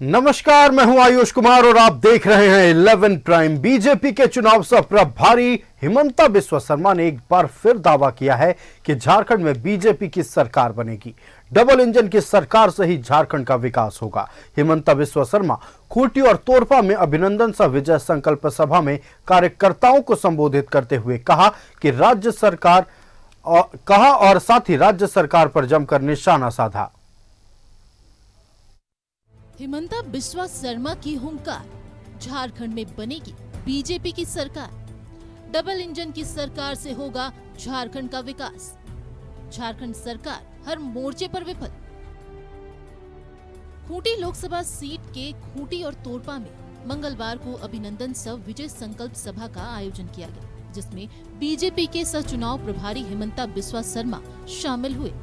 नमस्कार, मैं हूं आयुष कुमार और आप देख रहे हैं 11 प्राइम। बीजेपी के चुनाव सह प्रभारी हिमंता बिस्वा शर्मा ने एक बार फिर दावा किया है कि झारखंड में बीजेपी की सरकार बनेगी। डबल इंजन की सरकार से ही झारखंड का विकास होगा। हिमंता बिस्वा शर्मा खूंटी और तोरपा में अभिनंदन सह विजय संकल्प सभा में कार्यकर्ताओं को संबोधित करते हुए कहा कि राज्य सरकार और साथ ही राज्य सरकार पर जमकर निशाना साधा। हिमंता बिस्वा शर्मा की हुंकार, झारखंड में बनेगी बीजेपी की सरकार। डबल इंजन की सरकार से होगा झारखंड का विकास। झारखंड सरकार हर मोर्चे पर विफल। खूंटी लोकसभा सीट के खूंटी और तोरपा में मंगलवार को अभिनंदन सह विजय संकल्प सभा का आयोजन किया गया, जिसमें बीजेपी के सह चुनाव प्रभारी हिमंता बिस्वा शर्मा शामिल हुए।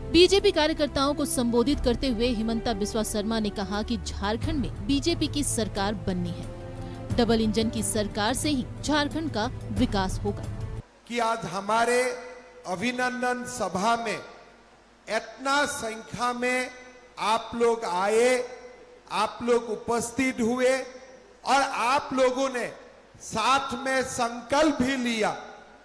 बीजेपी कार्यकर्ताओं को संबोधित करते हुए हिमंता बिस्वा शर्मा ने कहा कि झारखंड में बीजेपी की सरकार बननी है। डबल इंजन की सरकार से ही झारखंड का विकास होगा। कि आज हमारे अभिनंदन सभा में इतना संख्या में आप लोग आए, आप लोग उपस्थित हुए और आप लोगों ने साथ में संकल्प भी लिया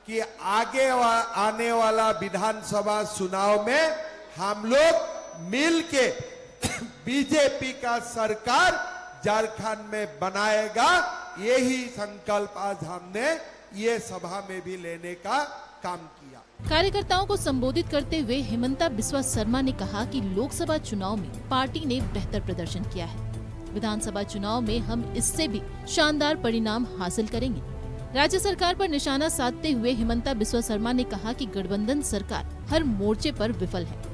कि आगे आने वाला विधानसभा चुनाव में हम लोग मिलके बीजेपी का सरकार झारखंड में बनाएगा। यही संकल्प आज हमने ये सभा में भी लेने का काम किया। कार्यकर्ताओं को संबोधित करते हुए हिमंता बिस्वा शर्मा ने कहा कि लोकसभा चुनाव में पार्टी ने बेहतर प्रदर्शन किया है। विधानसभा चुनाव में हम इससे भी शानदार परिणाम हासिल करेंगे। राज्य सरकार पर निशाना साधते हुए हिमंता बिस्वा शर्मा ने कहा कि गठबंधन सरकार हर मोर्चे पर विफल है।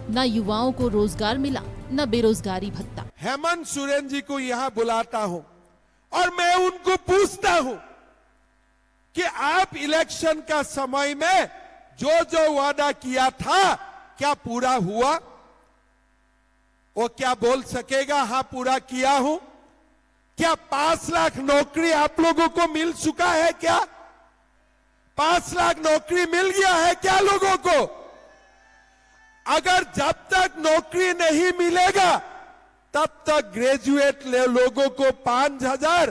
न युवाओं को रोजगार मिला, न बेरोजगारी भत्ता। हेमंत सोरेन जी को यहाँ बुलाता हूँ और मैं उनको पूछता हूँ कि आप इलेक्शन का समय में जो वादा किया था क्या पूरा हुआ? वो क्या बोल सकेगा हाँ पूरा किया हूं? क्या 5 लाख नौकरी आप लोगों को मिल चुका है? क्या 5 लाख नौकरी मिल गया है क्या लोगों को? अगर जब तक नौकरी नहीं मिलेगा तब तक ग्रेजुएट लोगों को 5,000,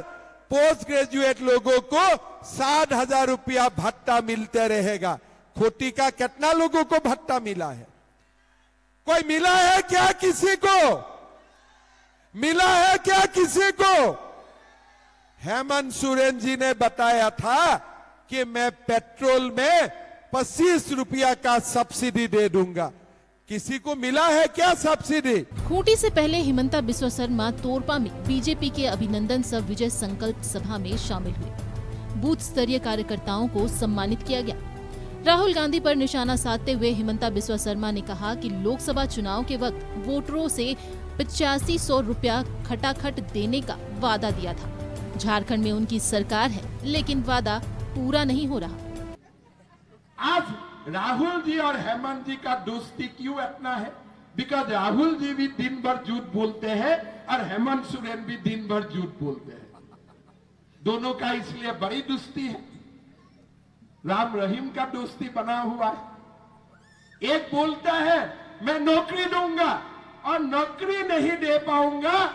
पोस्ट ग्रेजुएट लोगों को 60,000 रुपया भत्ता मिलते रहेगा। खोटी का कितना लोगों को भत्ता मिला है? कोई मिला है क्या? किसी को मिला है क्या? किसी को? हेमंत सोरेन जी ने बताया था कि मैं पेट्रोल में 25 रुपया का सब्सिडी दे दूंगा। किसी को मिला है क्या सब्सिडी? खूंटी से पहले हिमंता बिस्वा शर्मा तोरपा में बीजेपी के अभिनंदन सह विजय संकल्प सभा में शामिल हुए। बूथ स्तरीय कार्यकर्ताओं को सम्मानित किया गया। राहुल गांधी पर निशाना साधते हुए हिमंता बिस्वा शर्मा ने कहा कि लोकसभा चुनाव के वक्त वोटरों से 8500 रुपया खटाखट देने का वादा दिया था। झारखंड में उनकी सरकार है, लेकिन वादा पूरा नहीं हो रहा। आज राहुल जी और हेमंत जी का दोस्ती क्यों इतना है? बिकॉज राहुल जी भी दिन भर झूठ बोलते हैं और हेमंत सोरेन भी दिन भर झूठ बोलते हैं। दोनों का इसलिए बड़ी दोस्ती है। राम रहीम का दोस्ती बना हुआ है। एक बोलता है मैं नौकरी दूंगा और नौकरी नहीं दे पाऊंगा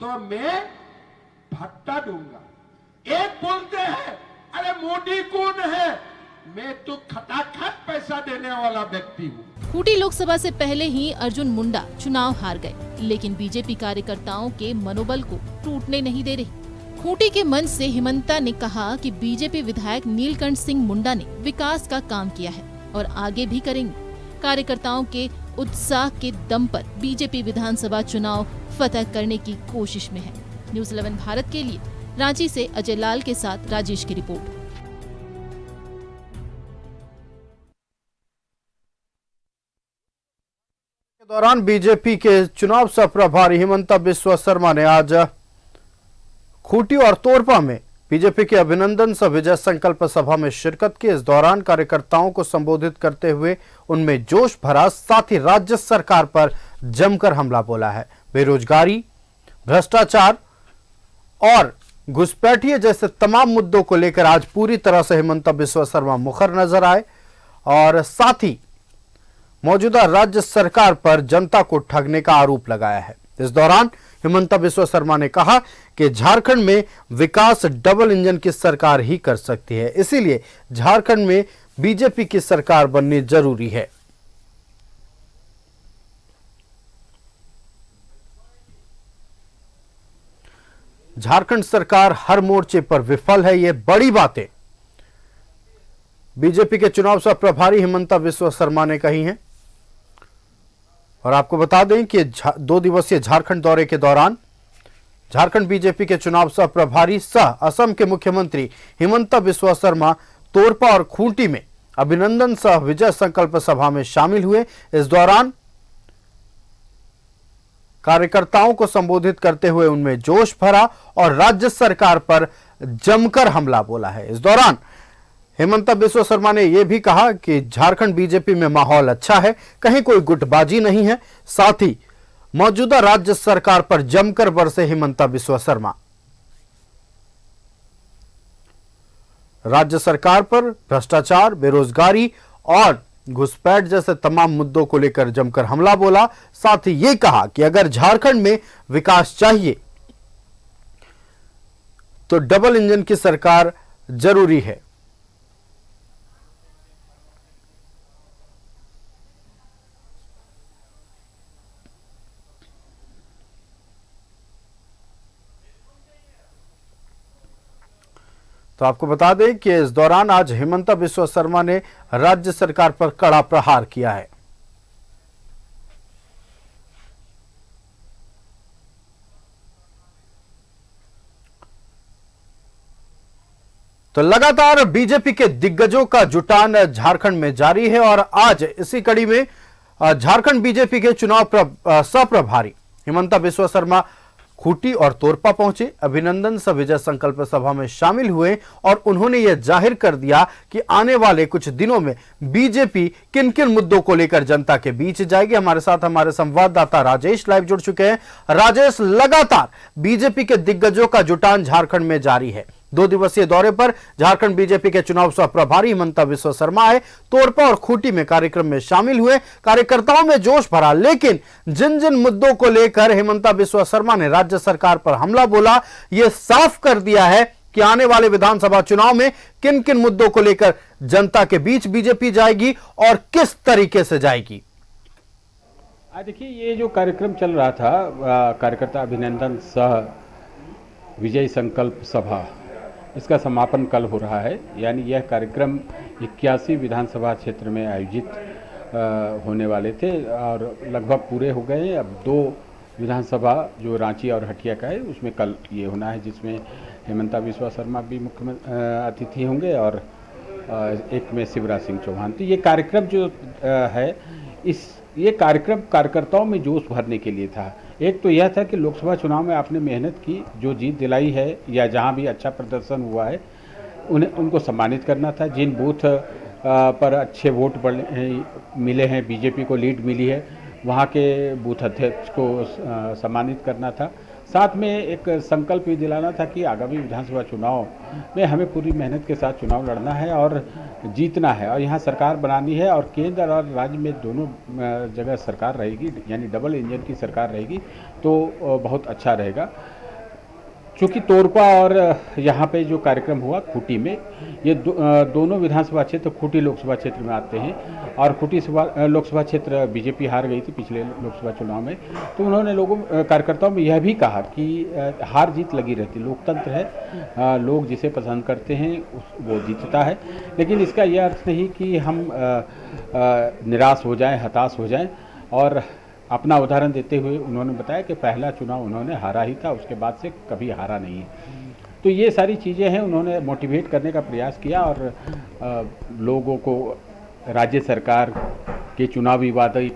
तो मैं भत्ता दूंगा। एक बोलते हैं अरे मोदी कौन है, मैं तो खटाखट पैसा देने वाला व्यक्ति हूँ। खूंटी लोकसभा से पहले ही अर्जुन मुंडा चुनाव हार गए, लेकिन बीजेपी कार्यकर्ताओं के मनोबल को टूटने नहीं दे रही। खूंटी के मंच से हिमंता ने कहा कि बीजेपी विधायक नीलकंठ सिंह मुंडा ने विकास का काम किया है और आगे भी करेंगे। कार्यकर्ताओं के उत्साह के दम पर बीजेपी विधानसभा चुनाव फतह करने की कोशिश में है। न्यूज़ 11 भारत के लिए रांची से अजय लाल के साथ राजेश की रिपोर्ट। के दौरान बीजेपी के चुनाव सह प्रभारी हिमंता बिस्वा शर्मा ने आज खूंटी और तोरपा में बीजेपी के अभिनंदन सह विजय संकल्प सभा में शिरकत की। इस दौरान कार्यकर्ताओं को संबोधित करते हुए उनमें जोश भरा, साथ ही राज्य सरकार पर जमकर हमला बोला है। बेरोजगारी, भ्रष्टाचार और घुसपैठिए जैसे तमाम मुद्दों को लेकर आज पूरी तरह से हिमंता बिस्वा शर्मा मुखर नजर आए और साथ ही मौजूदा राज्य सरकार पर जनता को ठगने का आरोप लगाया है। इस दौरान हिमंता बिस्वा शर्मा ने कहा कि झारखंड में विकास डबल इंजन की सरकार ही कर सकती है, इसीलिए झारखंड में बीजेपी की सरकार बननी जरूरी है। झारखंड सरकार हर मोर्चे पर विफल है, ये बड़ी बातें बीजेपी के चुनाव सह प्रभारी हिमंता बिस्वा शर्मा ने कही हैं। और आपको बता दें कि 2 दिवसीय झारखंड दौरे के दौरान झारखंड बीजेपी के चुनाव सह प्रभारी सह असम के मुख्यमंत्री हिमंता बिस्वा शर्मा तोरपा और खूंटी में अभिनंदन सह विजय संकल्प सभा में शामिल हुए। इस दौरान कार्यकर्ताओं को संबोधित करते हुए उनमें जोश भरा और राज्य सरकार पर जमकर हमला बोला है। इस दौरान हिमंता बिस्वा शर्मा ने यह भी कहा कि झारखंड बीजेपी में माहौल अच्छा है, कहीं कोई गुटबाजी नहीं है। साथ ही मौजूदा राज्य सरकार पर जमकर बरसे हिमंता बिस्वा शर्मा। राज्य सरकार पर भ्रष्टाचार, बेरोजगारी और घुसपैठ जैसे तमाम मुद्दों को लेकर जमकर हमला बोला। साथ ही ये कहा कि अगर झारखंड में विकास चाहिए तो डबल इंजन की सरकार जरूरी है। तो आपको बता दें कि इस दौरान आज हिमंता बिस्वा शर्मा ने राज्य सरकार पर कड़ा प्रहार किया है। तो लगातार बीजेपी के दिग्गजों का जुटान झारखंड में जारी है और आज इसी कड़ी में झारखंड बीजेपी के चुनाव सह प्रभारी हिमंता बिस्वा शर्मा खूंटी और तोरपा पहुंचे, अभिनंदन सह विजय संकल्प सभा में शामिल हुए और उन्होंने यह जाहिर कर दिया कि आने वाले कुछ दिनों में बीजेपी किन किन मुद्दों को लेकर जनता के बीच जाएगी। हमारे साथ हमारे संवाददाता राजेश लाइव जुड़ चुके हैं। राजेश, लगातार बीजेपी के दिग्गजों का जुटान झारखंड में जारी है। 2 दिवसीय दौरे पर झारखंड बीजेपी के चुनाव सह प्रभारी हिमंता बिस्वा शर्मा आए, तोरपा और खूंटी में कार्यक्रम में शामिल हुए, कार्यकर्ताओं में जोश भरा। लेकिन जिन जिन मुद्दों को लेकर हिमंता बिस्वा शर्मा ने राज्य सरकार पर हमला बोला, यह साफ कर दिया है कि आने वाले विधानसभा चुनाव में किन किन मुद्दों को लेकर जनता के बीच बीजेपी जाएगी और किस तरीके से जाएगी। देखिए, ये जो कार्यक्रम चल रहा था कार्यकर्ता अभिनंदन सह विजय संकल्प सभा, इसका समापन कल हो रहा है। यानी यह कार्यक्रम 81 विधानसभा क्षेत्र में आयोजित होने वाले थे और लगभग पूरे हो गए। अब 2 विधानसभा जो रांची और हटिया का है उसमें कल ये होना है, जिसमें हिमंता बिस्वा शर्मा भी मुख्य अतिथि होंगे और एक में शिवराज सिंह चौहान। तो ये कार्यक्रम जो है ये कार्यक्रम कार्यकर्ताओं में जोश भरने के लिए था। एक तो यह था कि लोकसभा चुनाव में आपने मेहनत की, जो जीत दिलाई है या जहां भी अच्छा प्रदर्शन हुआ है उनको सम्मानित करना था। जिन बूथ पर अच्छे वोट मिले हैं, बीजेपी को लीड मिली है, वहां के बूथ अध्यक्ष को सम्मानित करना था। साथ में एक संकल्प भी दिलाना था कि आगामी विधानसभा चुनाव में हमें पूरी मेहनत के साथ चुनाव लड़ना है और जीतना है और यहाँ सरकार बनानी है और केंद्र और राज्य में दोनों जगह सरकार रहेगी, यानी डबल इंजन की सरकार रहेगी तो बहुत अच्छा रहेगा। चूँकि तोरपा और यहाँ पे जो कार्यक्रम हुआ खूंटी में, ये दोनों विधानसभा क्षेत्र खूंटी लोकसभा क्षेत्र में आते हैं और खूंटी लोकसभा क्षेत्र बीजेपी हार गई थी पिछले लोकसभा चुनाव में। तो उन्होंने कार्यकर्ताओं में यह भी कहा कि हार जीत लगी रहती, लोकतंत्र है, लोग जिसे पसंद करते हैं वो जीतता है, लेकिन इसका यह अर्थ नहीं कि हम निराश हो जाएं, हताश हो जाएं। और अपना उदाहरण देते हुए उन्होंने बताया कि पहला चुनाव उन्होंने हारा ही था, उसके बाद से कभी हारा नहीं है। तो ये सारी चीज़ें हैं, उन्होंने मोटिवेट करने का प्रयास किया और लोगों को राज्य सरकार के चुनावी वादे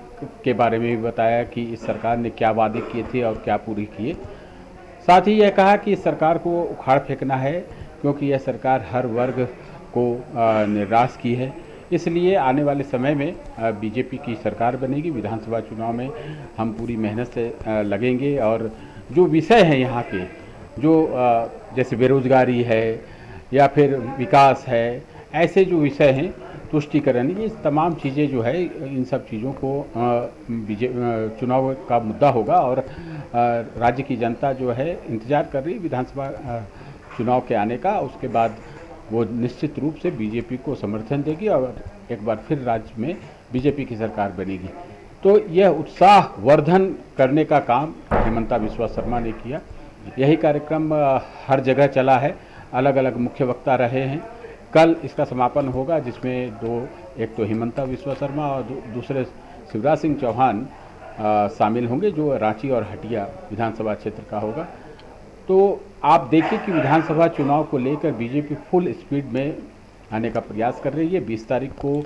के बारे में भी बताया कि इस सरकार ने क्या वादे किए थे और क्या पूरी किए। साथ ही यह कहा कि इस सरकार को उखाड़ फेंकना है क्योंकि यह सरकार हर वर्ग को निराश की है, इसलिए आने वाले समय में बीजेपी की सरकार बनेगी। विधानसभा चुनाव में हम पूरी मेहनत से लगेंगे और जो विषय हैं यहाँ के, जो जैसे बेरोजगारी है या फिर विकास है, ऐसे जो विषय हैं तो तुष्टिकरण, ये तमाम चीज़ें जो है इन सब चीज़ों को चुनाव का मुद्दा होगा और राज्य की जनता जो है इंतज़ार कर रही है विधानसभा चुनाव के आने का। उसके बाद वो निश्चित रूप से बीजेपी को समर्थन देगी और एक बार फिर राज्य में बीजेपी की सरकार बनेगी। तो यह उत्साह वर्धन करने का काम हेमंता बिस्वा शर्मा ने किया। यही कार्यक्रम हर जगह चला है, अलग अलग मुख्य वक्ता रहे हैं। कल इसका समापन होगा जिसमें एक तो हेमंता बिस्वा शर्मा और दूसरे शिवराज सिंह चौहान शामिल होंगे, जो रांची और हटिया विधानसभा क्षेत्र का होगा। तो आप देखिए कि विधानसभा चुनाव को लेकर बीजेपी फुल स्पीड में आने का प्रयास कर रही है। 20 तारीख को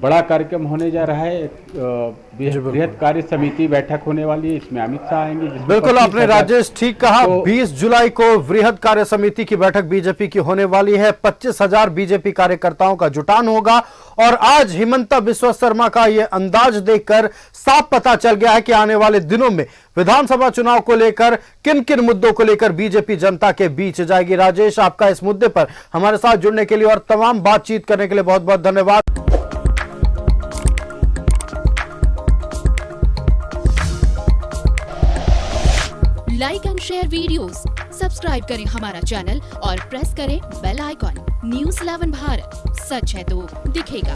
बड़ा कार्यक्रम होने जा रहा है, बृहद कार्य समिति बैठक होने वाली है, इसमें अमित शाह आएंगे। बिल्कुल आपने राजेश ठीक कहा, 20 जुलाई को वृहद कार्य समिति की बैठक बीजेपी की होने वाली है। 25,000 बीजेपी कार्यकर्ताओं का जुटान होगा और आज हेमंता बिस्वा शर्मा का यह अंदाज देखकर साफ पता चल गया है कि आने वाले दिनों में विधानसभा चुनाव को लेकर किन किन मुद्दों को लेकर बीजेपी जनता के बीच जाएगी। राजेश, आपका इस मुद्दे पर हमारे साथ जुड़ने के लिए और तमाम बातचीत करने के लिए बहुत बहुत धन्यवाद। Like and share videos, subscribe करें हमारा चैनल और प्रेस करें बेल आइकॉन। न्यूज़ 11 भारत, सच है तो दिखेगा।